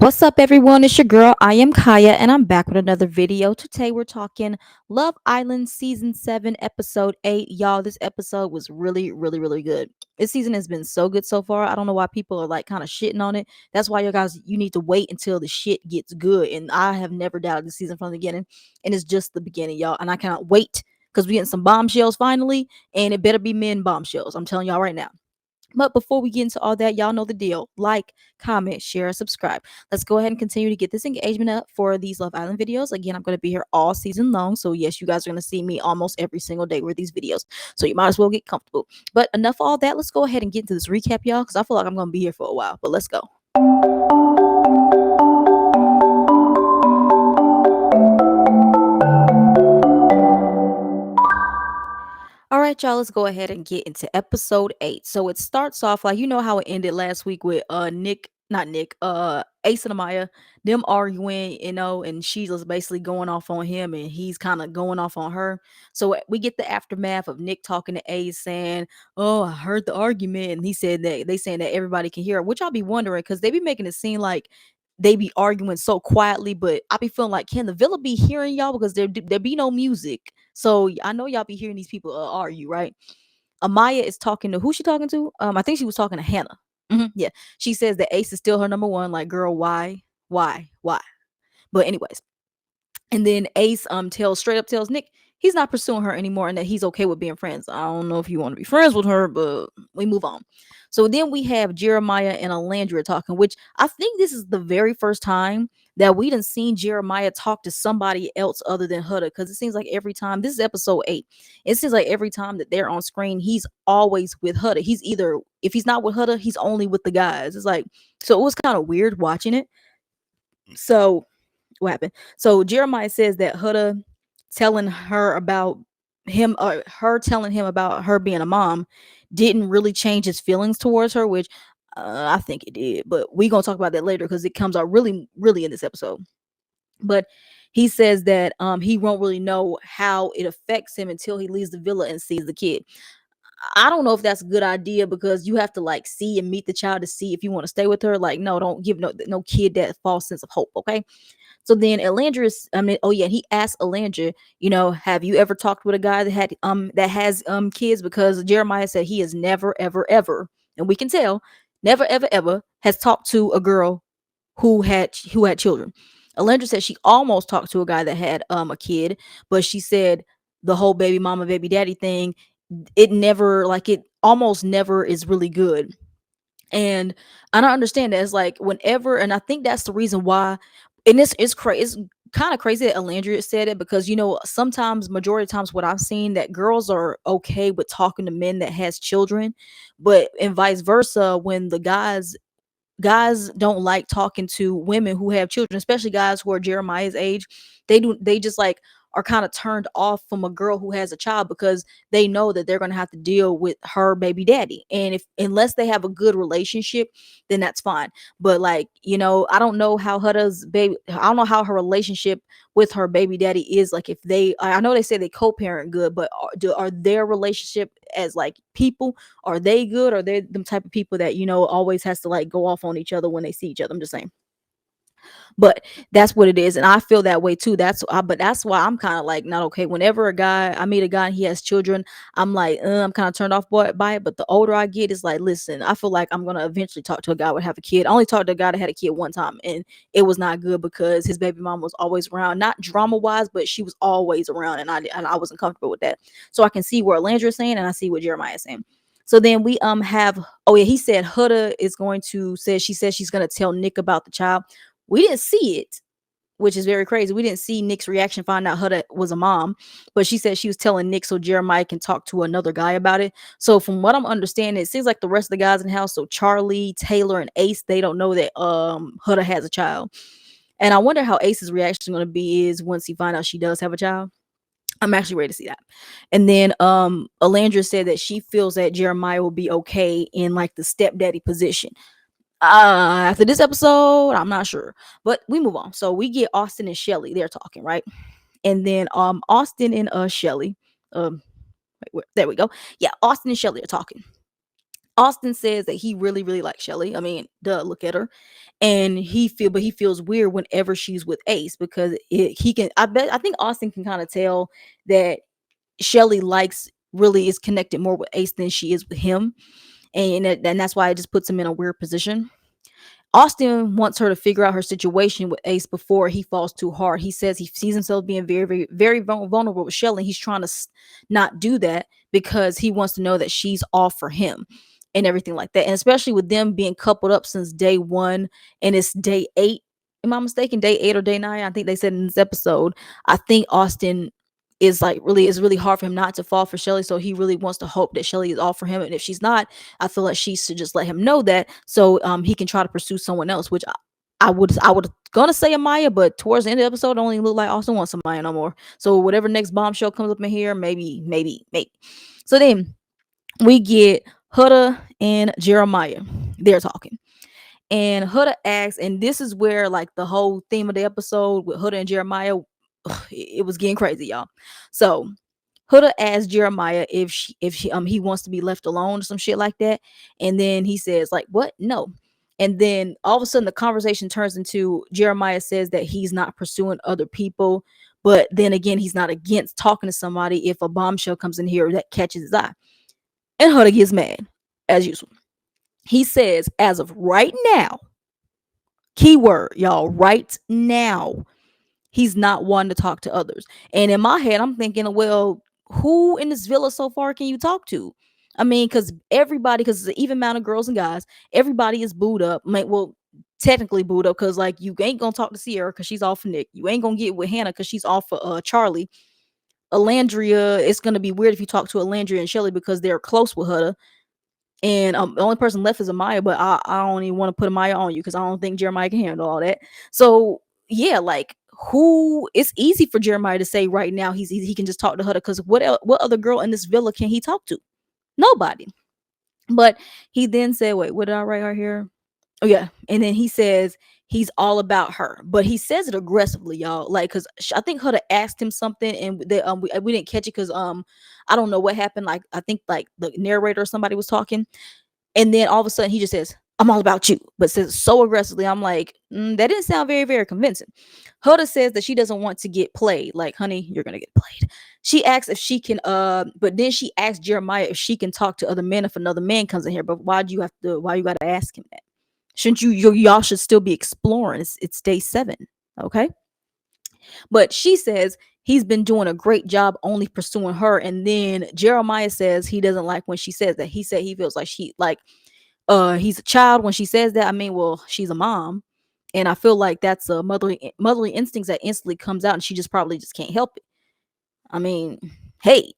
What's up, everyone? It's your girl. I am Kaya, and I'm back with another video. Today, we're talking Love Island Season 7, Episode 8. Y'all, this episode was really, really, really good. This season has been so good so far. I don't know why people are like kind of shitting on it. That's why, you guys, you need to wait until the shit gets good. And I have never doubted the season from the beginning, and it's just the beginning, y'all. And I cannot wait because we're getting some bombshells finally, and it better be men bombshells. I'm telling y'all right now. But before we get into all that, y'all know the deal. Like, comment, share, subscribe. Let's go ahead and continue to get this engagement up for these Love Island videos. Again, I'm going to be here all season long. So, yes, you guys are going to see me almost every single day with these videos. So, you might as well get comfortable. But enough of all that. Let's go ahead and get into this recap, y'all, because I feel like I'm going to be here for a while. But let's go. All right, y'all, let's go ahead and get into episode 8. So it starts off like, you know how it ended last week with Nick, not Nick, Ace and Amaya, them arguing, and she's just basically going off on him and he's kind of going off on her. So we get the aftermath of Nick talking to Ace saying, "Oh, I heard the argument." And he said that they saying that everybody can hear it, which I'll be wondering because they be making it seem like they be arguing so quietly, but I be feeling like, can the villa be hearing y'all because there be no music? So I know y'all be hearing these people argue, right? Amaya is talking to who she talking to? I think she was talking to Hannah. Yeah, she says that Ace is still her number one. Like, girl, why? But anyways, and then Ace tells straight up tells Nick he's not pursuing her anymore and that he's okay with being friends. I don't know if you want to be friends with her, but we move on. So then we have Jeremiah and Alandria talking, which I think this is the very first time that we done seen Jeremiah talk to somebody else other than Huda. Because it seems like every time this is episode 8, it seems like every time that they're on screen, he's always with Huda. He's either if he's not with Huda, he's only with the guys. It's like so it was kind of weird watching it. So what happened? So Jeremiah says that Huda telling her about him or her telling him about her being a mom didn't really change his feelings towards her, which I think it did. But we gonna talk about that later because it comes out really, really in this episode. But he says that he won't really know how it affects him until he leaves the villa and sees the kid. I don't know if that's a good idea because you have to like see and meet the child to see if you want to stay with her. Like, no, don't give no kid that false sense of hope. Okay. So then Elandris, I mean, oh yeah, he asked Elandra, have you ever talked with a guy that has kids? Because Jeremiah said he has never, ever, ever, and we can tell, never, ever, ever has talked to a girl who had children. Elandra said she almost talked to a guy that had a kid, but she said the whole baby mama, baby daddy thing, it almost never is really good. And I don't understand that. It's like whenever, and I think that's the reason why. And this is crazy. It's kind of crazy that Alandria said it because sometimes, majority of times, what I've seen that girls are okay with talking to men that has children, but and vice versa when the guys don't like talking to women who have children, especially guys who are Jeremiah's age. They just like are kind of turned off from a girl who has a child because they know that they're going to have to deal with her baby daddy. And if unless they have a good relationship, then that's fine. But like, I don't know how Huda's baby I don't know how her relationship with her baby daddy is like if I know they say they co-parent good, but are their relationship as like people, are they good? Or they them type of people that always has to like go off on each other when they see each other? I'm just saying. But that's what it is, and I feel that way too. But that's why I'm kind of like not okay. Whenever I meet a guy and he has children, I'm like, I'm kind of turned off by it. But the older I get, it's like, listen, I feel like I'm gonna eventually talk to a guy who would have a kid. I only talked to a guy that had a kid one time, and it was not good because his baby mom was always around, not drama wise, but she was always around, and I wasn't comfortable with that. So I can see what Landra is saying, and I see what Jeremiah is saying. So then we have oh yeah, he said Huda is going to says she says she's gonna tell Nick about the child. We didn't see it, which is very crazy. We didn't see Nick's reaction, find out Huda was a mom, but she said she was telling Nick so Jeremiah can talk to another guy about it. So from what I'm understanding, it seems like the rest of the guys in the house, so Charlie, Taylor, and Ace, they don't know that Huda has a child. And I wonder how Ace's reaction is going to be is once he finds out she does have a child. I'm actually ready to see that. And then Alandra said that she feels that Jeremiah will be okay in like the stepdaddy position. After this episode, I'm not sure, but we move on. So we get Austin and Shelly. They're talking, right? And then Austin and Shelly, there we go. Yeah, Austin and Shelly are talking. Austin says that he really, really likes Shelly. I mean, duh, look at her. And he feels weird whenever she's with Ace because he can. I think Austin can kind of tell that Shelly likes really is connected more with Ace than she is with him, and that's why it just puts him in a weird position. Austin wants her to figure out her situation with Ace before he falls too hard. He says he sees himself being very, very, very vulnerable with Shelly. He's trying to not do that because he wants to know that she's all for him and everything like that. And especially with them being coupled up since day one and it's day 8. Am I mistaken? Day 8 or day 9? I think they said in this episode. I think Austin is really hard for him not to fall for Shelly. So he really wants to hope that Shelly is all for him. And if she's not, I feel like she should just let him know that so he can try to pursue someone else, which I would gonna say Amaya, but towards the end of the episode, it only look like Austin wants Amaya no more. So whatever next bombshell comes up in here, maybe. So then we get Huda and Jeremiah. They're talking. And Huda asks, and this is where like the whole theme of the episode with Huda and Jeremiah, it was getting crazy, y'all. So Huda asked Jeremiah if he wants to be left alone or some shit like that, and then he says like, "What? No." And then all of a sudden the conversation turns into Jeremiah says that he's not pursuing other people, but then again he's not against talking to somebody if a bombshell comes in here that catches his eye. And Huda gets mad as usual. He says, as of right now, keyword y'all, right now, he's not one to talk to others. And in my head, I'm thinking, well, who in this villa so far can you talk to? I mean, because it's an even amount of girls and guys, everybody is booed up. Well, technically booed up because like you ain't gonna talk to Sierra because she's off for Nick. You ain't gonna get with Hannah because she's off for Charlie. Alandria, it's gonna be weird if you talk to Alandria and Shelly because they're close with her. And the only person left is Amaya, but I don't even want to put Amaya on you because I don't think Jeremiah can handle all that. So yeah, like who? It's easy for Jeremiah to say right now he can just talk to Huda because what other girl in this villa can he talk to? Nobody. But he then said, wait, what did I write right here? Oh yeah, and then he says he's all about her, but he says it aggressively, y'all. Like, cause I think Huda asked him something, and we didn't catch it because I don't know what happened. Like I think like the narrator or somebody was talking, and then all of a sudden he just says, "I'm all about you," but says it so aggressively. I'm like, that didn't sound very, very convincing. Huda says that she doesn't want to get played. Like, honey, you're gonna get played. She asks if she can, but then she asks Jeremiah if she can talk to other men if another man comes in here. But why do you have to? Why you got to ask him that? Shouldn't y'all should still be exploring? It's day 7, okay? But she says he's been doing a great job only pursuing her, and then Jeremiah says he doesn't like when she says that. He said he feels like he's a child when she says that. I mean, well, she's a mom, and I feel like that's a motherly instincts that instantly comes out, and she just probably just can't help it. I mean, hey,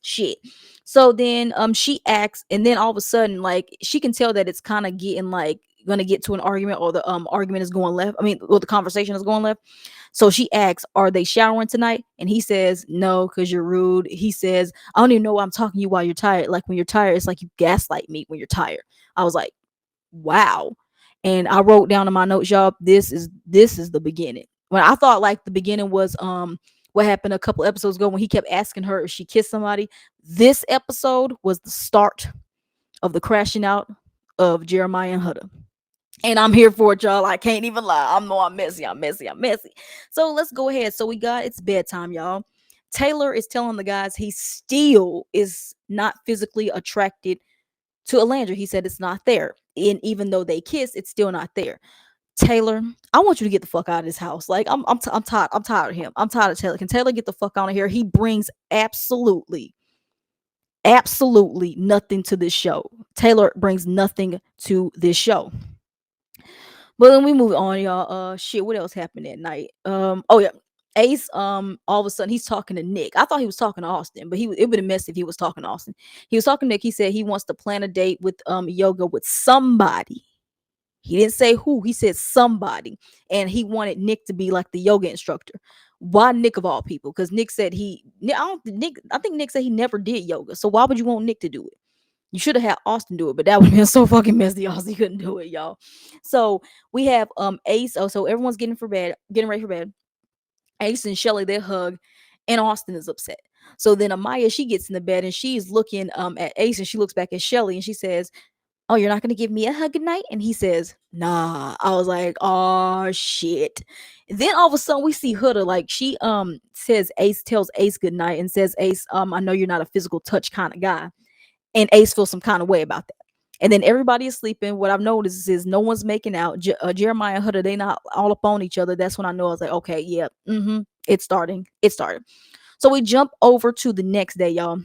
shit. So then she acts, and then all of a sudden, like she can tell that it's kind of getting like gonna get to an argument, or the argument is going left. I mean, or the conversation is going left. So she asks, "Are they showering tonight?" And he says, "No, because you're rude." He says, "I don't even know why I'm talking to you while you're tired. Like when you're tired, it's like you gaslight me when you're tired." I was like, wow. And I wrote down in my notes, y'all, this is the beginning. When I thought like the beginning was what happened a couple episodes ago when he kept asking her if she kissed somebody. This episode was the start of the crashing out of Jeremiah and Huda. And I'm here for it, y'all. I can't even lie. I'm messy. I'm messy. So let's go ahead. So we got it's bedtime, y'all. Taylor is telling the guys he still is not physically attracted to Alandra. He said it's not there. And even though they kiss, it's still not there. Taylor, I want you to get the fuck out of this house. Like I'm tired. I'm tired of him. I'm tired of Taylor. Can Taylor get the fuck out of here? He brings absolutely nothing to this show. Taylor brings nothing to this show. But then we move on, y'all. Shit, what else happened that night? Oh yeah. Ace, all of a sudden he's talking to Nick. I thought he was talking to Austin, but it would have messed if he was talking to Austin. He was talking to Nick. He said he wants to plan a date with yoga with somebody. He didn't say who. He said somebody, and he wanted Nick to be like the yoga instructor. Why Nick of all people? Because Nick said I think Nick said he never did yoga. So why would you want Nick to do it? You should have had Austin do it, but that would have been so fucking messy. Austin couldn't do it, y'all. So we have Ace. Oh, so everyone's getting ready for bed. Ace and Shelly, they hug. and Austin is upset. So then Amaya, she gets in the bed and she's looking at Ace, and she looks back at Shelly and she says, "Oh, you're not gonna give me a hug goodnight?" And he says, "Nah." I was like, "Oh shit." Then all of a sudden we see Huda, like she says Ace tells Ace goodnight and says, "Ace, I know you're not a physical touch kind of guy." And Ace feels some kind of way about that. And then everybody is sleeping. What I've noticed is no one's making out. Jeremiah and Huda, they not all up on each other. That's when I know I was like, okay, yeah, it's starting. It started. So we jump over to the next day, y'all,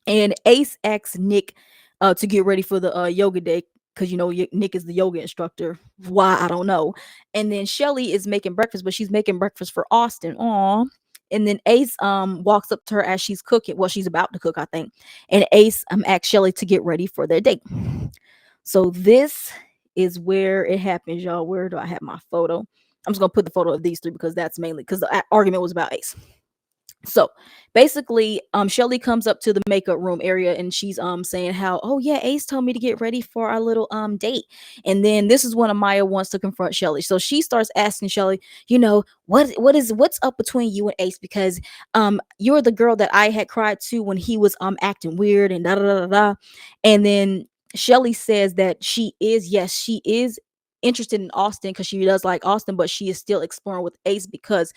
and Ace asks Nick to get ready for the yoga day, because Nick is the yoga instructor. Why, I don't know. And then Shelly is making breakfast, but she's making breakfast for Austin. Aw. And then Ace walks up to her as she's cooking. Well, she's about to cook, I think. And Ace asks Shelly to get ready for their date. So this is where it happens, y'all. Where do I have my photo? I'm just gonna put the photo of these three because that's mainly because the argument was about Ace. So basically, Shelly comes up to the makeup room area and she's saying how, "Oh yeah, Ace told me to get ready for our little date." And then this is when Amaya wants to confront Shelly. So she starts asking Shelly, what's up between you and Ace? Because you're the girl that I had cried to when he was acting weird and da da da da da. And then Shelly says that yes, she is interested in Austin because she does like Austin, but she is still exploring with Ace because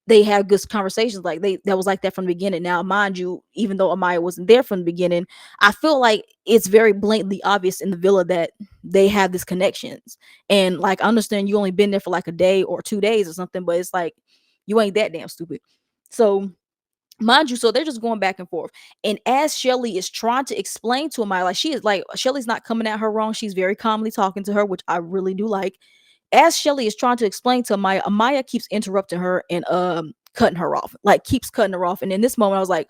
they have good conversations. Like that was like that from the beginning. Now, mind you, even though Amaya wasn't there from the beginning, I feel like it's very blatantly obvious in the villa that they have this connections. And like, I understand you only been there for like a day or 2 days or something, but it's like you ain't that damn stupid. So mind you, so they're just going back and forth. And as Shelly is trying to explain to Amaya, like she is like Shelly's not coming at her wrong. She's very calmly talking to her, which I really do like. As Shelly is trying to explain to Amaya, Amaya keeps interrupting her and cutting her off, like keeps cutting her off. And in this moment, I was like,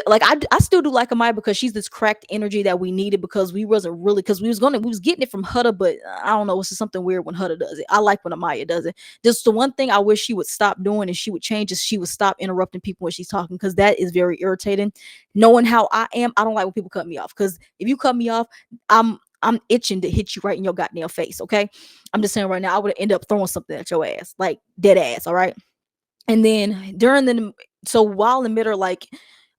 like I still do like Amaya because she's this cracked energy that we needed, because we wasn't really, because we was getting it from Huda, but I don't know, it's just something weird when Huda does it. I like when Amaya does it. Just the one thing I wish she would stop doing and she would change is she would stop interrupting people when she's talking, because that is very irritating. Knowing how I am, I don't like when people cut me off, because if you cut me off, I'm itching to hit you right in your goddamn face. Okay, I'm just saying right now, I would end up throwing something at your ass, like dead ass. All right. And then so while in the middle, like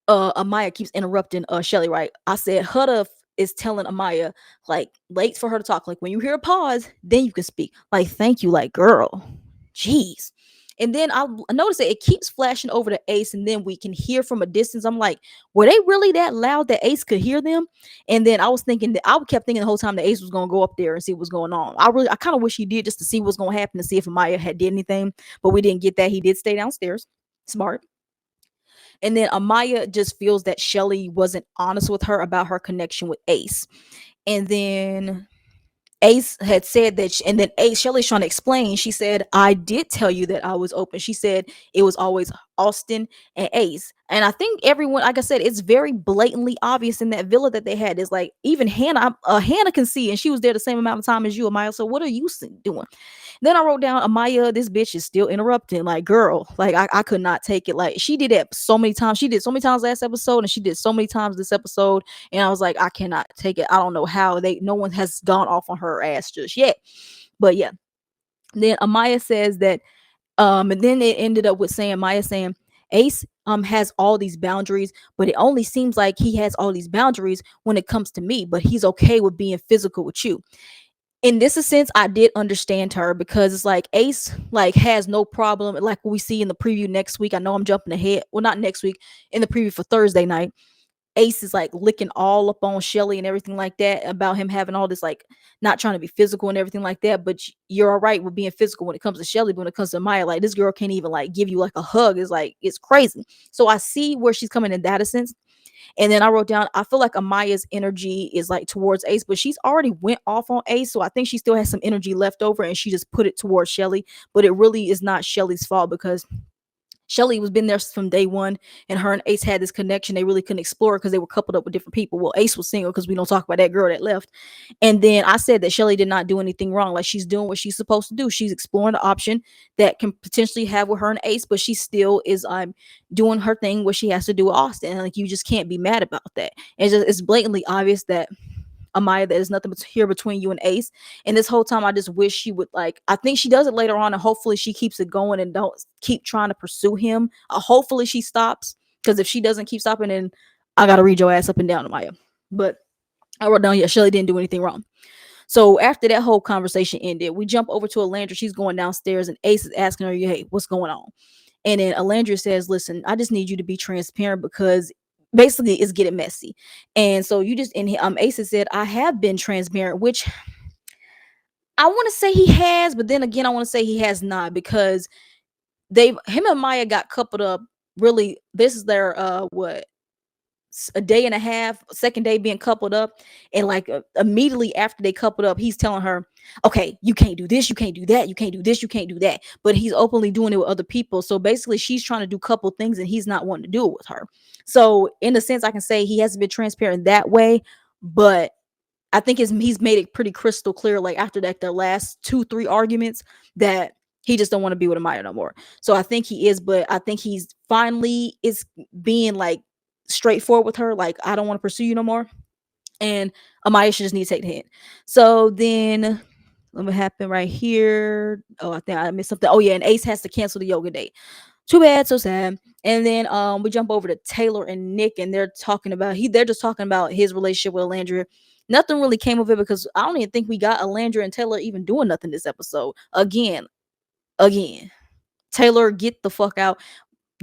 Amaya keeps interrupting Shelly, right? I said Huda is telling Amaya, like, late for her to talk. Like, when you hear a pause, then you can speak. Like, thank you, like, girl. Jeez. And then I noticed that it keeps flashing over to Ace, and then we can hear from a distance. I'm like, were they really that loud that Ace could hear them? And then I was thinking that I kept thinking the whole time that Ace was gonna go up there and see what's going on. I kind of wish he did, just to see what's gonna happen, to see if Amaya had did anything, but we didn't get that. He did stay downstairs. Smart. And then Amaya just feels that Shelly wasn't honest with her about her connection with Ace. And then Ace had said that, and then Ace, Shelly's trying to explain. She said, "I did tell you that I was open." She said it was always Austin and Ace. And I think everyone, like I said, it's very blatantly obvious in that villa that they had. Is like, even Hannah can see, and she was there the same amount of time as you, Amaya. So what are you doing? Then I wrote down, Amaya, this bitch is still interrupting. Like, girl, like I could not take it. Like, she did that so many times. She did so many times last episode, and she did so many times this episode. And I was like, I cannot take it. I don't know how no one has gone off on her ass just yet. But yeah. Then Amaya says that, and then it ended up with saying, Maya saying, Ace has all these boundaries, but it only seems like he has all these boundaries when it comes to me, but he's okay with being physical with you. In this sense, I did understand her, because it's like Ace like has no problem, like we see in the preview next week. I know I'm jumping ahead. Well, not next week, in the preview for Thursday night. Ace is like licking all up on Shelly and everything like that, about him having all this, like, not trying to be physical and everything like that. But you're all right with being physical when it comes to Shelly, but when it comes to Maya, like, this girl can't even like give you like a hug. It's like, it's crazy. So I see where she's coming in that sense. And then I wrote down, I feel like Amaya's energy is like towards Ace, but she's already went off on Ace. So I think she still has some energy left over, and she just put it towards Shelly. But it really is not Shelly's fault, because Shelly was been there from day one, and her and Ace had this connection. They really couldn't explore because they were coupled up with different people. Well, Ace was single, because we don't talk about that girl that left. And then I said that Shelly did not do anything wrong. Like, she's doing what she's supposed to do. She's exploring the option that can potentially have with her and Ace, but she still is doing her thing, what she has to do with Austin. And like, you just can't be mad about that. It's blatantly obvious that Amaya, that is nothing but here between you and Ace. And this whole time, I just wish she would, like, I think she does it later on, and hopefully she keeps it going and don't keep trying to pursue him. Hopefully she stops, because if she doesn't keep stopping, then I gotta read your ass up and down, Amaya. But I wrote down, yeah, Shelly didn't do anything wrong. So after that whole conversation ended, we jump over to Alandra. She's going downstairs, and Ace is asking her, "Hey, what's going on?" And then Alandra says, "Listen, I just need you to be transparent because basically it's getting messy." And so you just, and Ace said, "I have been transparent," which I want to say he has, but then again, I want to say he has not, because him and Maya got coupled up. Really, this is their what, a day and a half, second day being coupled up, and like immediately after they coupled up, he's telling her, "Okay, you can't do this, you can't do that, you can't do this, you can't do that." But he's openly doing it with other people. So basically, she's trying to do couple things, and he's not wanting to do it with her. So in a sense, I can say he hasn't been transparent that way, but I think he's made it pretty crystal clear, like after that, their last 2-3 arguments, that he just don't want to be with Amaya no more. So I think he is, but I think he's finally is being like straightforward with her, like, "I don't want to pursue you no more." And Amaya should just need to take the hint. So then what happened right here? Oh, I think I missed something. Oh yeah, and Ace has to cancel the yoga date. Too bad, so sad. And then we jump over to Taylor and Nick, and they're just talking about his relationship with Alandria. Nothing really came of it, because I don't even think we got Alandria and Taylor even doing nothing this episode. Again. Taylor, get the fuck out.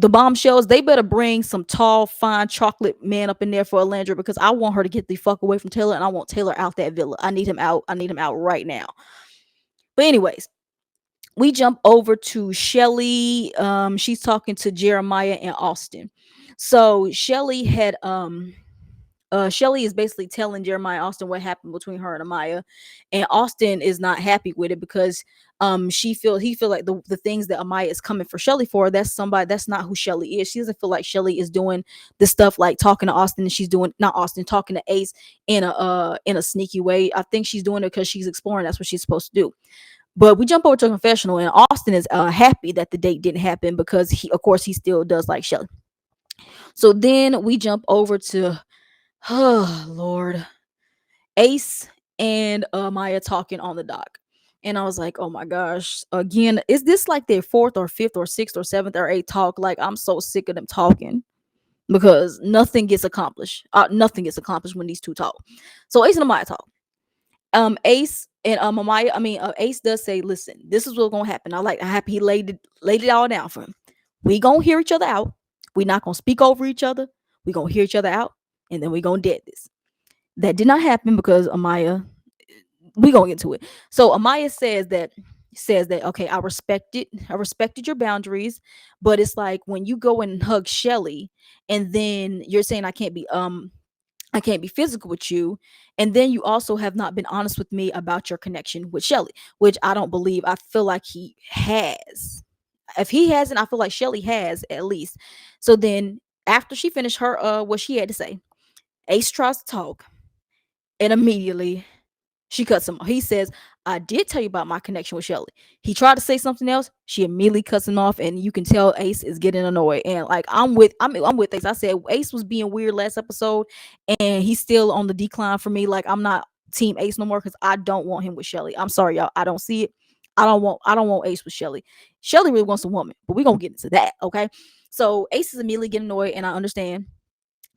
The bombshells, they better bring some tall, fine chocolate man up in there for Alandria, because I want her to get the fuck away from Taylor, and I want Taylor out that villa. I need him out. I need him out right now. But anyways, we jump over to Shelly. She's talking to Jeremiah and Austin. So Shelly is basically telling Jeremiah Austin what happened between her and Amaya, and Austin is not happy with it, because he feel like the things that Amaya is coming for Shelly for, that's not who Shelly is. She doesn't feel like Shelly is doing the stuff like talking to Austin, and she's doing, not Austin, talking to Ace in a sneaky way. I think she's doing it because she's exploring. That's what she's supposed to do. But we jump over to a confessional, and Austin is happy that the date didn't happen, because of course, he still does like Shelly. So then we jump over to, oh Lord, Ace and Maya talking on the dock. And I was like, oh my gosh, again, is this like their fourth or fifth or sixth or seventh or eighth talk? Like, I'm so sick of them talking, because nothing gets accomplished. Nothing gets accomplished when these two talk. So Ace and Maya talk. Ace and Amaya, I mean, Ace does say, "Listen, this is what's gonna happen." I happy he laid it all down for him. We gonna hear each other out. We not gonna speak over each other. We gonna hear each other out, and then we gonna dead this. That did not happen, because Amaya, we gonna get to it. So Amaya says that, okay, I respected your boundaries, but it's like when you go and hug Shelly, and then you're saying I can't be physical with you. And then you also have not been honest with me about your connection with Shelly, which I don't believe. I feel like he has. If he hasn't, I feel like Shelly has, at least. So then after she finished her what she had to say, Ace tries to talk, and immediately she cuts him off. He says, "I did tell you about my connection with Shelly." He tried to say something else. She immediately cuts him off, and you can tell Ace is getting annoyed. And like, I'm with Ace. I said Ace was being weird last episode, and he's still on the decline for me. Like, I'm not team Ace no more, because I don't want him with Shelly. I'm sorry, y'all. I don't see it. I don't want Ace with Shelly. Shelly really wants a woman, but we're gonna get into that, okay? So Ace is immediately getting annoyed, and I understand.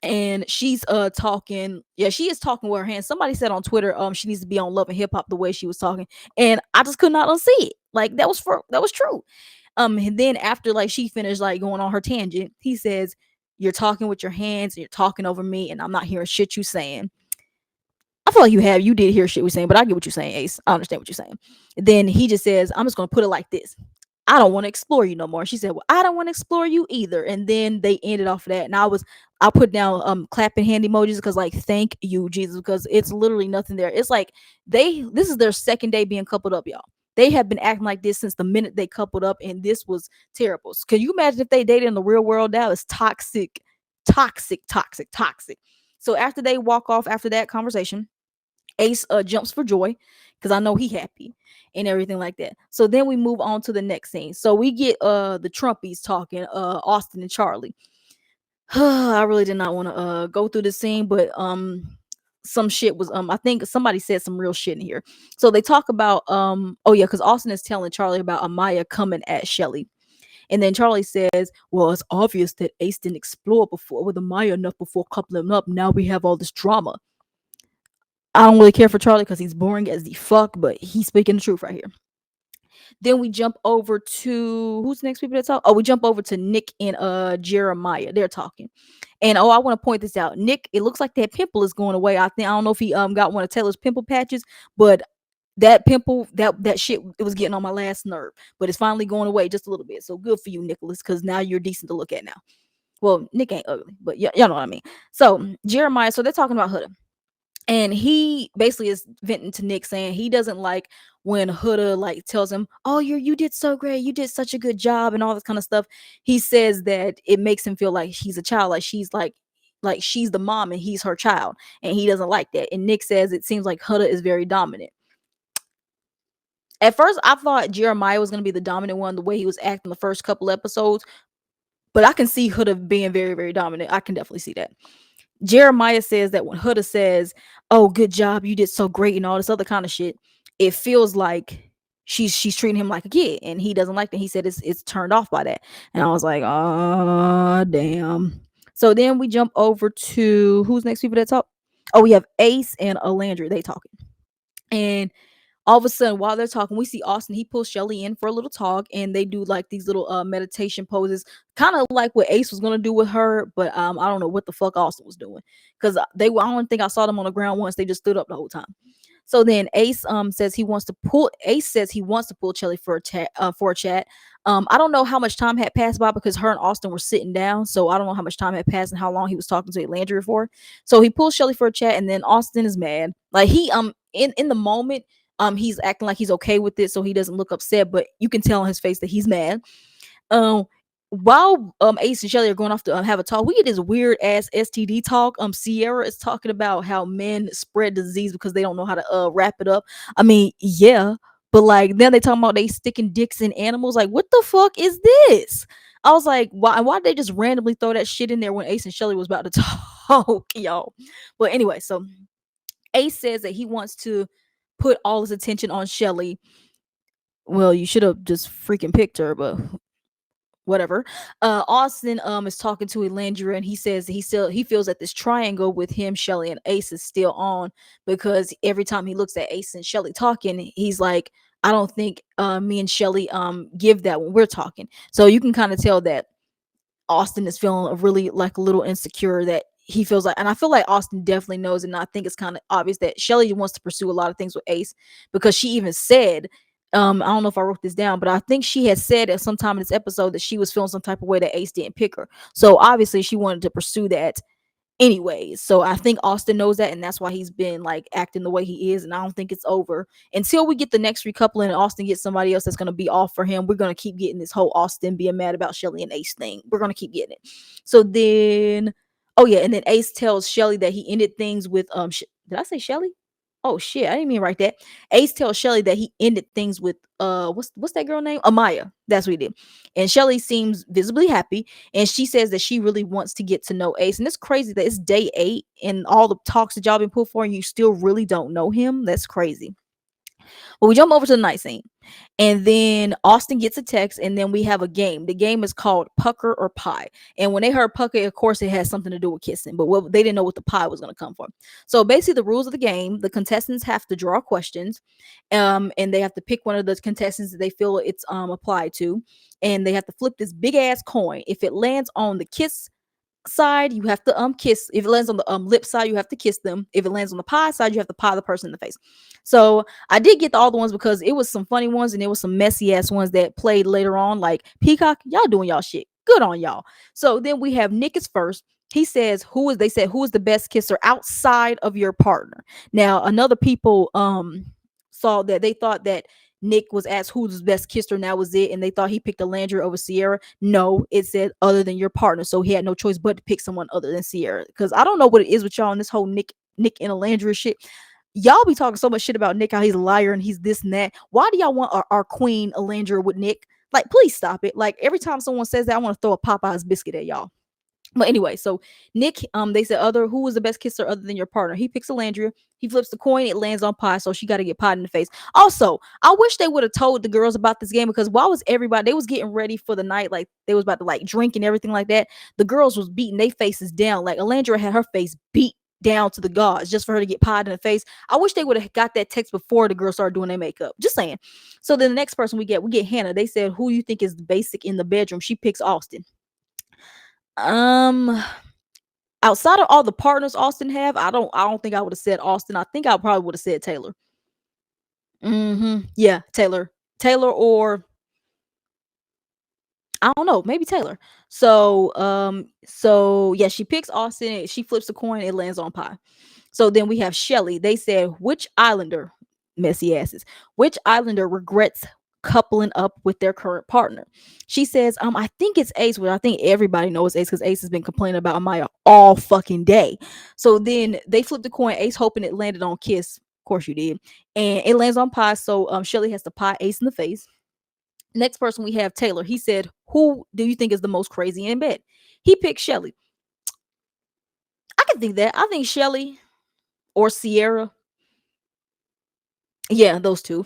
And she's talking, yeah, she is talking with her hands. Somebody said on Twitter she needs to be on Love and Hip Hop the way she was talking, and I just could not unsee it. Like, that was true. And then after, like, she finished like going on her tangent, he says, "You're talking with your hands, and you're talking over me, and I'm not hearing shit you saying." I feel like you did hear shit we saying, but I get what you're saying, Ace. I understand what you're saying. Then he just says, "I'm just gonna put it like this. I don't want to explore you no more." She said, "Well, I don't want to explore you either." And then they ended off of that. And I put down clapping hand emojis, because like, thank you, Jesus, because it's literally nothing there. It's like this is their second day being coupled up, y'all. They have been acting like this since the minute they coupled up, and this was terrible. Can you imagine if they dated in the real world? Now it's toxic, toxic, toxic, toxic. So after they walk off after that conversation, Ace jumps for joy, because I know he happy and everything like that. So then we move on to the next scene. So we get the Trumpies talking, Austin and Charlie. I really did not want to go through the scene, but some shit was I think somebody said some real shit in here. So they talk about oh yeah, because Austin is telling Charlie about Amaya coming at Shelly. And then Charlie says, well, it's obvious that Ace didn't explore before with Amaya enough before coupling them up. Now we have all this drama. I don't really care for Charlie because he's boring as the fuck, but he's speaking the truth right here. Then we jump over to who's the next people that talk? Oh, we jump over to Nick and Jeremiah. They're talking. And oh, I want to point this out. Nick, it looks like that pimple is going away. I don't know if he got one of Taylor's pimple patches, but that pimple, that shit, it was getting on my last nerve. But it's finally going away just a little bit. So good for you, Nicholas, because now you're decent to look at now. Well, Nick ain't ugly, but y'all know what I mean. So Jeremiah, so they're talking about Huda. And he basically is venting to Nick saying he doesn't like when Huda like tells him, "Oh, you did so great, you did such a good job," and all this kind of stuff. He says that it makes him feel like he's a child, like she's the mom and he's her child, and he doesn't like that. And Nick says it seems like Huda is very dominant. At first, I thought Jeremiah was going to be the dominant one, the way he was acting the first couple episodes, but I can see Huda being very, very dominant. I can definitely see that. Jeremiah says that when Huda says, "Oh, good job, you did so great," and all this other kind of shit, it feels like she's treating him like a kid, and he doesn't like that. He said it's turned off by that, and I was like, "Oh, damn." So then we jump over to who's next people that talk. Oh, we have Ace and Alandry. They talking, and all of a sudden while they're talking, we see Austin. He pulls Shelly in for a little talk, and they do like these little meditation poses, kind of like what Ace was gonna do with her, but I don't know what the fuck Austin was doing, because I don't think I saw them on the ground once. They just stood up the whole time. So then Ace says he wants to pull. Ace says he wants to pull Shelly for a chat. I don't know how much time had passed by because her and Austin were sitting down, so I don't know how much time had passed and how long he was talking to Landry for. So he pulls Shelly for a chat, and then Austin is mad. Like he in the moment he's acting like he's okay with it, so he doesn't look upset, but you can tell on his face that he's mad. Um, while Ace and Shelly are going off to have a talk, we get this weird ass STD talk. Sierra is talking about how men spread disease because they don't know how to wrap it up. I mean, yeah, but like then they talking about they sticking dicks in animals. Like, what the fuck is this? I was like, why did they just randomly throw that shit in there when Ace and Shelly was about to talk, y'all? But anyway, so Ace says that he wants to put all his attention on Shelly. Well, you should have just freaking picked her, but whatever. Austin is talking to Elandria, and he says he feels that this triangle with him, Shelly, and Ace is still on, because every time he looks at Ace and Shelly talking, he's like, I don't think me and Shelly give that when we're talking. So you can kind of tell that Austin is feeling a really like a little insecure, that he feels like, and I feel like Austin definitely knows, and I think it's kind of obvious that Shelly wants to pursue a lot of things with Ace, because she even said, I don't know if I wrote this down, but I think she had said at some time in this episode that she was feeling some type of way that Ace didn't pick her. So obviously she wanted to pursue that anyways. So I think Austin knows that, and that's why he's been like acting the way he is. And I don't think it's over until we get the next recoupling and Austin gets somebody else that's going to be off for him. We're going to keep getting this whole Austin being mad about Shelly and Ace thing. We're going to keep getting it. So then, oh yeah, and then Ace tells Shelly that he ended things with did I say Shelly? Oh shit, I didn't mean right that. Ace tells Shelly that he ended things with what's that girl name? Amaya. That's what he did. And Shelly seems visibly happy, and she says that she really wants to get to know Ace. And it's crazy that it's day 8 and all the talks that y'all been put for, and you still really don't know him. That's crazy. Well, we jump over to the night scene. And then Austin gets a text, and then we have a game. The game is called Pucker or Pie. And when they heard Pucker, of course, it has something to do with kissing, but they didn't know what the pie was going to come from. So basically, the rules of the game: the contestants have to draw questions, and they have to pick one of the contestants that they feel it's applied to, and they have to flip this big ass coin. If it lands on the kiss side, you have to kiss. If it lands on the lip side, you have to kiss them. If it lands on the pie side, you have to pie the person in the face. So I did get all the ones because it was some funny ones and there was some messy ass ones that played later on. Like Peacock, y'all doing y'all shit. Good on y'all. So then we have Nick is first. He says they said who is the best kisser outside of your partner. Now another people saw that they thought that Nick was asked who's the best kisser, and that was it. And they thought he picked Alandria over Sierra. No, it said other than your partner. So he had no choice but to pick someone other than Sierra. Because I don't know what it is with y'all in this whole Nick and Alandria shit. Y'all be talking so much shit about Nick, how he's a liar and he's this and that. Why do y'all want our queen Alandria with Nick? Like, please stop it. Like, every time someone says that, I want to throw a Popeye's biscuit at y'all. But anyway, so Nick, they said other who was the best kisser other than your partner. He picks Alandria. He flips the coin. It lands on Pie, so she got to get Pie in the face. Also, I wish they would have told the girls about this game because while was everybody they was getting ready for the night, like they was about to like drink and everything like that. The girls was beating their faces down. Like Alandria had her face beat down to the gods just for her to get Pie in the face. I wish they would have got that text before the girls started doing their makeup. Just saying. So then the next person we get Hannah. They said who you think is basic in the bedroom. She picks Austin. Um, outside of all the partners Austin have, I don't think I would have said Austin. I think I probably would have said Taylor. Yeah, Taylor. Taylor or I don't know, maybe Taylor. So yeah, she picks Austin, she flips a coin, it lands on Pie. So then we have Shelly. They said, which Islander, messy asses, which Islander regrets coupling up with their current partner? She says, I think it's Ace, but I think everybody knows Ace because Ace has been complaining about Amaya all fucking day. So then they flipped the coin, Ace hoping it landed on Kiss. Of course you did. And it lands on Pie. So Shelly has to pie Ace in the face. Next person we have Taylor. He said, who do you think is the most crazy in bed? He picked Shelly. I can think that. I think Shelly or Sierra. Yeah, those two.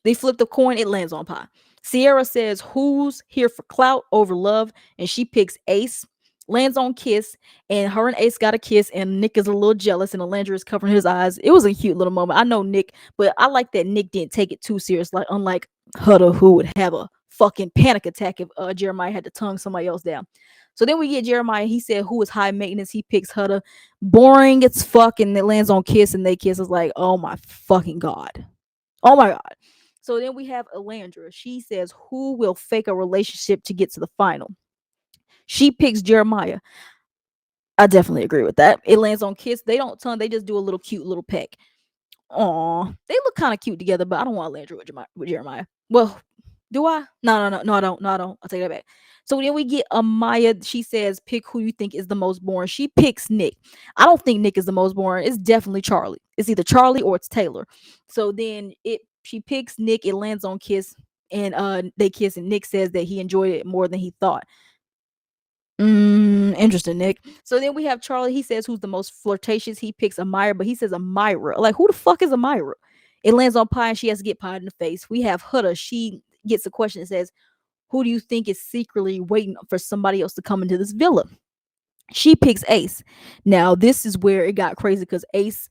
They flip the coin, it lands on Pie. Sierra says, "Who's here for clout over love?" And she picks Ace. Lands on Kiss, and her and Ace got a kiss, and Nick is a little jealous, and Alandra is covering his eyes. It was a cute little moment. I know Nick, but I like that Nick didn't take it too serious, like unlike Huda, who would have a fucking panic attack if Jeremiah had to tongue somebody else down. So then we get Jeremiah. He said, "Who is high maintenance?" He picks Huda. Boring as fuck, and it lands on Kiss, and they kiss. Is like, oh my fucking god, oh my god. So then we have Alandra. She says, "Who will fake a relationship to get to the final?" She picks Jeremiah. I definitely agree with that. It lands on Kiss. They don't tongue. They just do a little cute little peck. Aw, they look kind of cute together, but I don't want Landry with Jeremiah. Well, do I? No, I don't. No, I don't. I'll take that back. So then we get Amaya. She says, pick who you think is the most boring. She picks Nick. I don't think Nick is the most boring. It's definitely Charlie. It's either Charlie or it's Taylor. So then she picks Nick. It lands on Kiss, and they kiss, and Nick says that he enjoyed it more than he thought. Interesting, Nick. So then we have Charlie. He says who's the most flirtatious. He picks Amira, but he says Amira. Like, who the fuck is Amira? It lands on Pie, and she has to get Pie in the face. We have Huda. She gets a question that says, who do you think is secretly waiting for somebody else to come into this villa? She picks Ace. Now, this is where it got crazy because Ace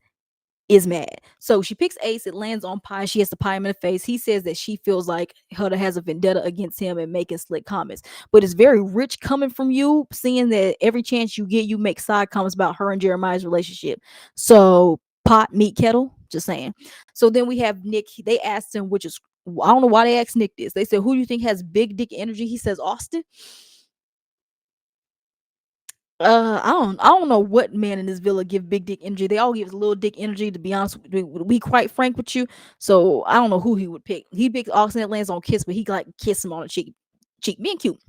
is mad. So she picks Ace. It lands on Pie. She has to pie him in the face. He says that she feels like Huda has a vendetta against him and making slick comments. But it's very rich coming from you, seeing that every chance you get, you make side comments about her and Jeremiah's relationship. So pot, meat, kettle. Just saying. So then we have Nick. They asked him, which is I don't know why they asked Nick this. They said, "Who do you think has big dick energy?" He says, "Austin." I don't know what man in this villa give big dick energy. They all give little dick energy. To be honest, be quite frank with you. So I don't know who he would pick. He picks Austin. It lands on Kiss, but he like kiss him on the cheek, being cute.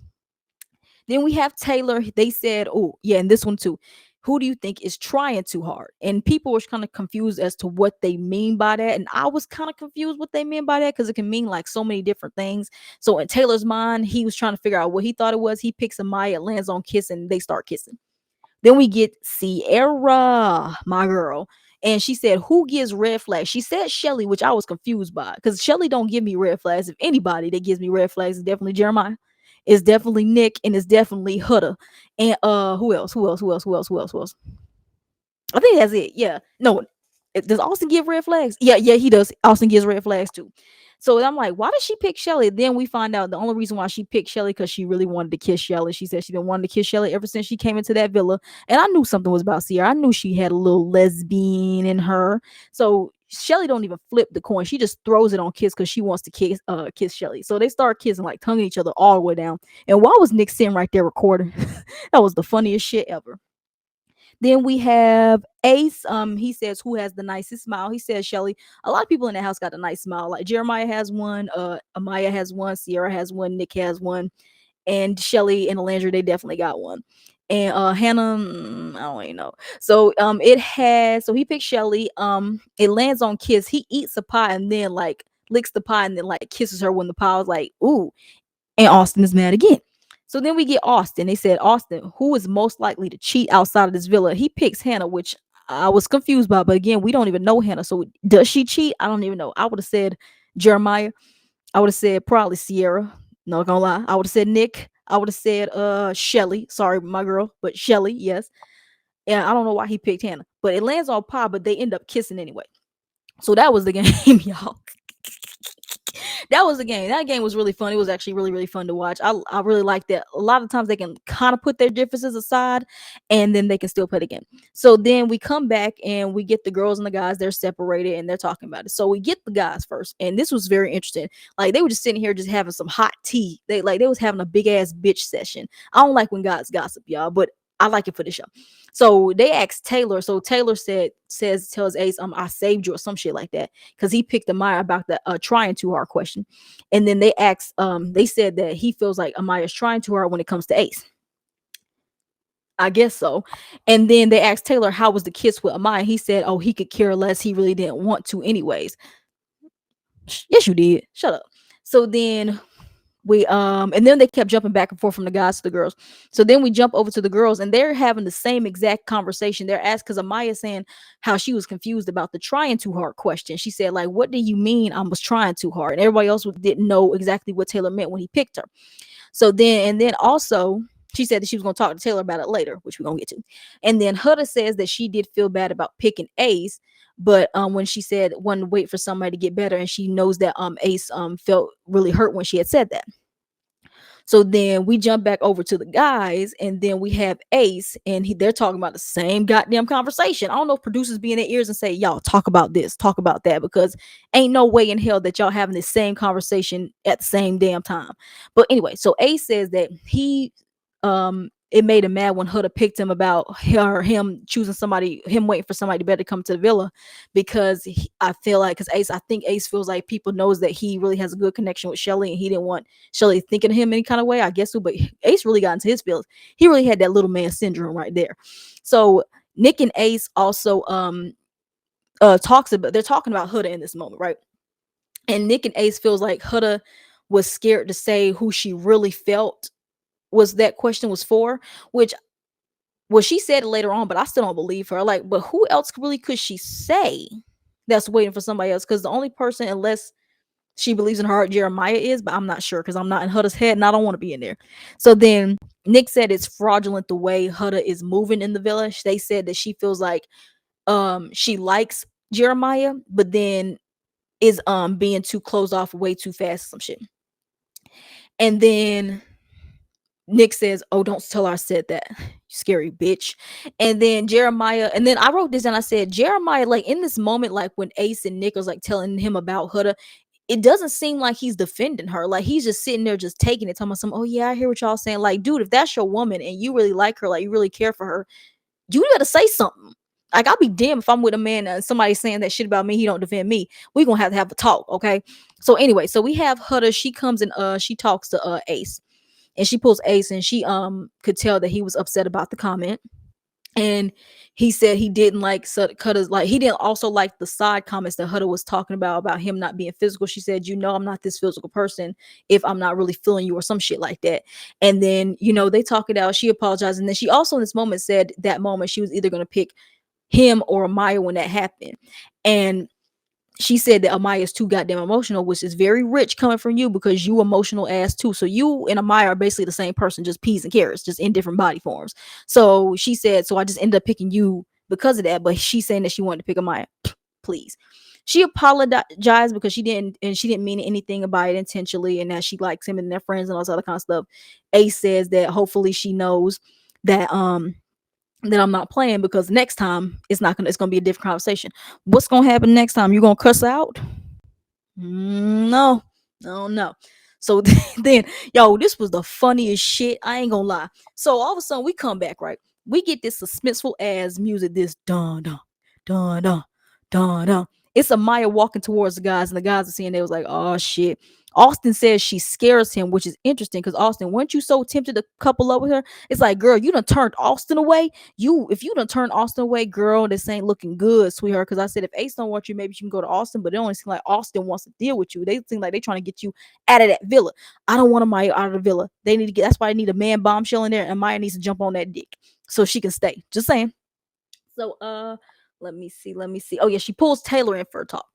Then we have Taylor. They said, oh yeah, and this one too. Who do you think is trying too hard? And people were kind of confused as to what they mean by that. And I was kind of confused what they mean by that because it can mean like so many different things. So in Taylor's mind, he was trying to figure out what he thought it was. He picks Amaya, lands on Kiss, and they start kissing. Then we get Sierra, my girl. And she said, who gives red flags? She said Shelly, which I was confused by because Shelly don't give me red flags. If anybody that gives me red flags is definitely Jeremiah. It's definitely Nick and it's definitely Huda. And who else? Who else? I think that's it. Yeah. No, does Austin give red flags? Yeah, he does. Austin gives red flags too. So I'm like, why did she pick Shelly? Then we find out the only reason why she picked Shelly because she really wanted to kiss Shelly. She said she's been wanting to kiss Shelly ever since she came into that villa. And I knew something was about Sierra. I knew she had a little lesbian in her. So Shelly don't even flip the coin. She just throws it on Kiss because she wants to kiss Shelly. So they start kissing, like tonguing each other all the way down. And why was Nick sitting right there recording? That was the funniest shit ever. Then we have Ace. He says, who has the nicest smile? He says Shelly. A lot of people in the house got a nice smile. Like Jeremiah has one, Amaya has one, Sierra has one, Nick has one, and Shelly and Alandra, they definitely got one. And Hannah, I don't even know. So so he picked Shelly. It lands on Kiss. He eats a pie and then like licks the pie and then like kisses her when the pie was like, ooh. And Austin is mad again. So then we get Austin. They said, Austin, who is most likely to cheat outside of this villa? He picks Hannah, which I was confused by, but again, we don't even know Hannah. So does she cheat? I don't even know. I would have said Jeremiah. I would have said probably Sierra. Not gonna lie. I would have said Nick. I would have said Shelly. Sorry, my girl, but Shelly, yes. And I don't know why he picked Hannah. But it lands on Pa, but they end up kissing anyway. So that was the game, y'all. That was the game. That game was really fun. It was actually really, really fun to watch. I really like that. A lot of times they can kind of put their differences aside and then they can still play the game. So then we come back and we get the girls and the guys. They're separated and they're talking about it. So we get the guys first. And this was very interesting. Like they were just sitting here just having some hot tea. They was having a big ass bitch session. I don't like when guys gossip, y'all, but I like it for the show. So they asked Taylor. So Taylor tells Ace, I saved you or some shit like that. Because he picked Amaya about the trying too hard question. And then they said that he feels like Amaya's trying too hard when it comes to Ace. I guess so. And then they asked Taylor how was the kiss with Amaya. He said, oh, he could care less. He really didn't want to anyways. Yes, you did. Shut up. So then we and then they kept jumping back and forth from the guys to the girls. So then we jump over to the girls and they're having the same exact conversation. They're asked because Amaya saying how she was confused about the trying too hard question. She said, like, what do you mean I was trying too hard? And everybody else didn't know exactly what Taylor meant when he picked her. So then also she said that she was going to talk to Taylor about it later, which we're going to get to. And then Huda says that she did feel bad about picking Ace, but when she said wanted to wait for somebody to get better, and she knows that Ace felt really hurt when she had said that. So then we jump back over to the guys, and then we have Ace, and they're talking about the same goddamn conversation. I don't know if producers be in their ears and say, y'all talk about this, talk about that, because ain't no way in hell that y'all having the same conversation at the same damn time. But anyway, so Ace says that it made him mad when Huda picked him about him choosing somebody, him waiting for somebody better to come to the villa, because I feel like, I think Ace feels like people knows that he really has a good connection with Shelly, and he didn't want Shelly thinking of him any kind of way, I guess so. But Ace really got into his feelings. He really had that little man syndrome right there. So Nick and Ace also they're talking about Huda in this moment, right? And Nick and Ace feels like Huda was scared to say who she really felt was that question was for, which she said it later on, but I still don't believe her. Like, but who else really could she say that's waiting for somebody else? Because the only person, unless she believes in her heart, Jeremiah is, but I'm not sure because I'm not in Huda's head and I don't want to be in there. So then Nick said it's fraudulent the way Huda is moving in the village. They said that she feels like she likes Jeremiah, but then is being too closed off way too fast, some shit. And then Nick says, oh, don't tell her I said that, you scary bitch. And then Jeremiah, and then I wrote this and I said, Jeremiah, like in this moment, like when Ace and Nick was like telling him about Huda, it doesn't seem like he's defending her. Like he's just sitting there just taking it, telling some, oh yeah, I hear what y'all saying. Like, dude, if that's your woman and you really like her, like you really care for her, you gotta say something. Like I'll be damned if I'm with a man and somebody saying that shit about me, he don't defend me. We gonna have to have a talk, okay? So anyway, so we have Huda, she comes and she talks to Ace. And she pulls Ace, and she could tell that he was upset about the comment. And he said he didn't like Huda's, like he didn't also like the side comments that Huda was talking about him not being physical. She said, I'm not this physical person if I'm not really feeling you or some shit like that. And then, they talk it out. She apologized. And then she also in this moment said that moment she was either going to pick him or Amaya when that happened. And she said that Amaya is too goddamn emotional, which is very rich coming from you because you emotional ass too. So you and Amaya are basically the same person, just peas and carrots, just in different body forms. So she said, so I just ended up picking you because of that. But she's saying that she wanted to pick Amaya. Please. She apologized because she didn't mean anything about it intentionally, and that she likes him and their friends and all this other kind of stuff. Ace says that hopefully she knows that that I'm not playing, because next time it's gonna be a different conversation. What's gonna happen next time? You gonna cuss out? No, no. So then, yo, this was the funniest shit. I ain't gonna lie. So all of a sudden we come back, right? We get this suspenseful ass music, this dun dun dun dun dun dun, It's Amaya walking towards the guys, and the guys are seeing it was like, oh shit. Austin says she scares him, which is interesting because Austin, weren't you so tempted to couple up with her? It's like, girl, you done turned Austin away. If you done turned Austin away, girl, this ain't looking good, sweetheart. Because I said if Ace don't want you, maybe you can go to Austin, but it only seem like Austin wants to deal with you. They seem like they trying to get you out of that villa. I don't want Amaya out of the villa. They need to get. That's why I need a man bombshell in there, and Maya needs to jump on that dick so she can stay. Just saying. So let me see. Let me see. Oh yeah, she pulls Taylor in for a talk.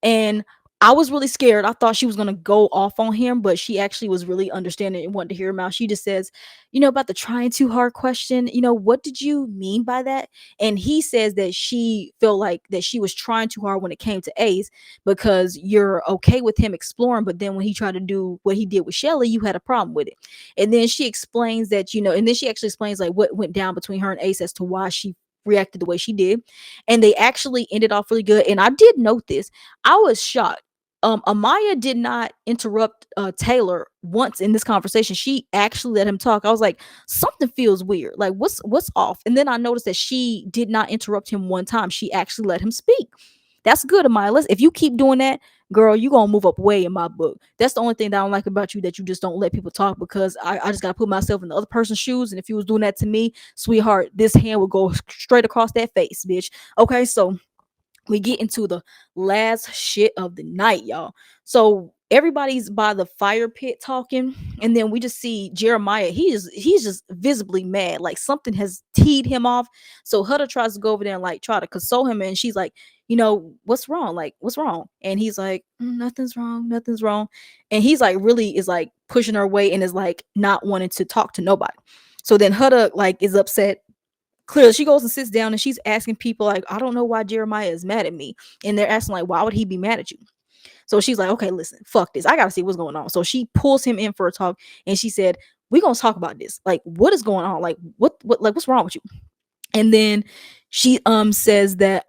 And I was really scared. I thought she was gonna go off on him, but she actually was really understanding and wanted to hear him out. She just says, about the trying too hard question, what did you mean by that? And he says that she felt like that she was trying too hard when it came to Ace because you're okay with him exploring, but then when he tried to do what he did with Shelly, you had a problem with it. And then she explains that, and then she actually explains like what went down between her and Ace as to why she reacted the way she did. And they actually ended off really good. And I did note this. I was shocked. Amaya did not interrupt Taylor once in this conversation. She actually let him talk. I was like, something feels weird. Like, what's off? And then I noticed that she did not interrupt him one time. She actually let him speak. That's good, Amaya. If you keep doing that, girl, you gonna move up way in my book. That's the only thing that I don't like about you, that you just don't let people talk, because I just gotta put myself in the other person's shoes. And if you was doing that to me, sweetheart, this hand would go straight across that face, bitch. Okay, so we get into the last shit of the night, y'all. So everybody's by the fire pit talking, and then we just see Jeremiah. He's just visibly mad, like something has teed him off. So Huda tries to go over there and like try to console him, and she's like, what's wrong? Like, what's wrong? And he's like, nothing's wrong, nothing's wrong. And he's like really is like pushing her away and is like not wanting to talk to nobody. So then Huda like is upset. Clearly she goes and sits down and she's asking people like, I don't know why Jeremiah is mad at me. And they're asking like, why would he be mad at you? So she's like, okay, listen, fuck this, I gotta see what's going on. So she pulls him in for a talk, and she said, we're gonna talk about this. Like, what is going on? Like, what like what's wrong with you? And then she says that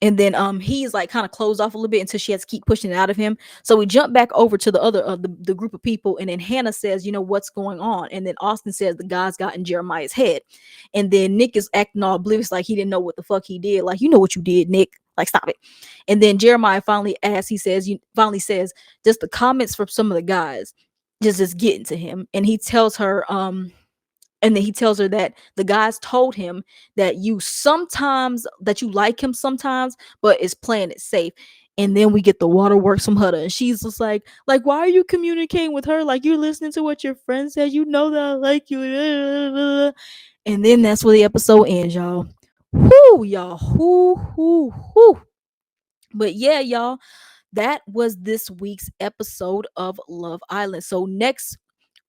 and then he's like kind of closed off a little bit until she has to keep pushing it out of him. So we jump back over to the other the group of people, and then Hannah says, what's going on? And then Austin says the guys got in Jeremiah's head. And then Nick is acting all oblivious, like he didn't know what the fuck he did. Like, you know what you did, Nick. Like, stop it. And then Jeremiah finally asks, finally says, just the comments from some of the guys just getting to him. And he tells her and then he tells her that the guys told him that you like him sometimes, but is playing it safe. And then we get the waterworks from Huda, and she's just like, why are you communicating with her? Like, you're listening to what your friend said. You know that I like you. And then that's where the episode ends, y'all. Whoo, y'all. Whoo. But yeah, y'all, that was this week's episode of Love Island. So next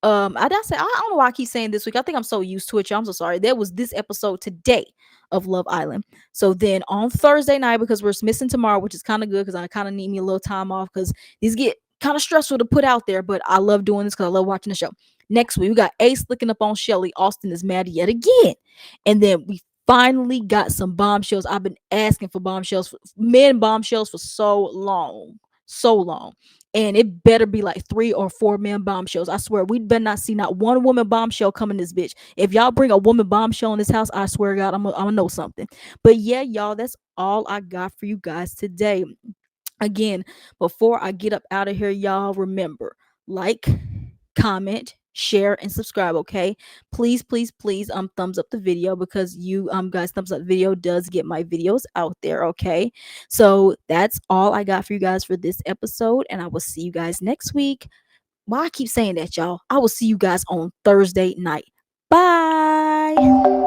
I don't know why I keep saying this week. I think I'm so used to it, y'all. I'm so sorry. There was this episode today of Love Island. So then on Thursday night, because we're missing tomorrow, which is kind of good because I kind of need me a little time off because these get kind of stressful to put out there, but I love doing this because I love watching the show. Next week, we got Ace looking up on Shelly. Austin is mad yet again. And then we finally got some bombshells. I've been asking for men bombshells for so long. So long. And it better be like 3 or 4 men bombshells. I swear, we better not see not one woman bombshell coming this bitch. If y'all bring a woman bombshell in this house, I swear to God, I'm gonna know something. But yeah, y'all, that's all I got for you guys today. Again, before I get up out of here, y'all, remember, like, comment, share, and subscribe. Okay, please thumbs up the video, because you guys thumbs up the video does get my videos out there. Okay, so that's all I got for you guys for this episode, and I will see you guys next week. Why I keep saying that, y'all? I will see you guys on Thursday night. Bye.